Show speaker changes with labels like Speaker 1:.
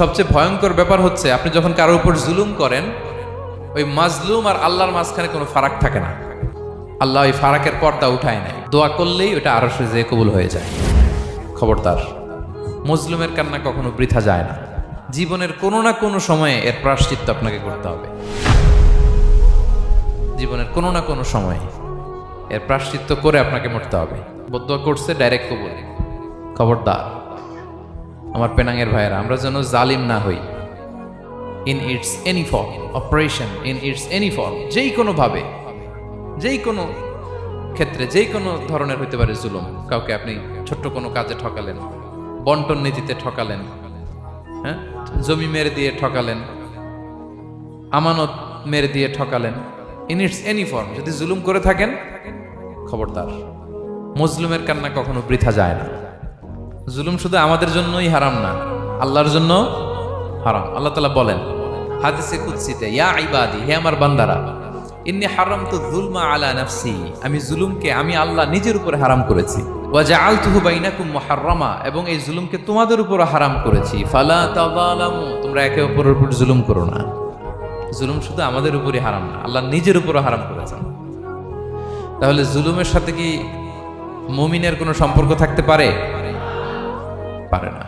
Speaker 1: সবচেয়ে ভয়ঙ্কর ব্যাপার হচ্ছে আপনি যখন কারোর উপর জুলুম করেন, ওই মাজলুম আর আল্লাহর মাঝখানে কোনো ফারাক থাকে না। আল্লাহ ওই ফারাকের পর্দা উঠায় নেয়, দোয়া করলেই ওটা আরশে যেয়ে কবুল হয়ে যায়। খবরদার, মজলুমের কান্না কখনো বৃথা যায় না। জীবনের কোনো না কোনো সময়ে এর প্রায়শ্চিত্ত আপনাকে করতে হবে। জীবনের কোনো না কোনো সময়ে এর প্রায়শ্চিত্ত করে আপনাকে মরতে হবে। বদদোয়া করছে, ডাইরেক্ট কবুল। খবরদার আমার পেনাঙ্গের ভাইয়েরা, আমরা যেন জালিম না হই। In it's any form, operation in it's any form, যেই কোনো ভাবে, যেই কোনো ক্ষেত্রে, যেই কোনো ধরনের হইতে পারে জুলুম। কাউকে আপনি ছোট্ট কোনো কাজে ঠকালেন, বন্টন নীতিতে ঠকালেন, হ্যাঁ, জমি মেরে দিয়ে ঠকালেন, আমানত মেরে দিয়ে ঠকালেন, ইন ইটস এনি ফর্ম যদি জুলুম করে থাকেন, খবরদার, মজলুমের কান্না কখনো বৃথা যায় না। জুলুম শুধু আমাদের জন্যই হারাম না, আল্লাহর জন্য হারাম। আল্লাহ তাআলা বলেন হাদিসে কুদসিতে, ইয়া ইবাদি, হে আমার বান্দারা, ইন্নী হারামতু যুলমা আলা নাফসি, আমি জুলুমকে আমি আল্লাহ নিজের উপরে হারাম করেছি। ওয়া জাআলতুহু বাইনাকুম মুহাররামা, এবং এই জুলুমকে তোমাদের উপর হারাম করেছি। ফালা তাযালামু, তোমরা একে অপরের উপর জুলুম করো না। জুলুম শুধু আমাদের উপরই হারাম না, আল্লাহ নিজের উপরও হারাম করেছেন। তাহলে জুলুমের সাথে কি মুমিনের কোনো সম্পর্ক থাকতে পারে? পারে না।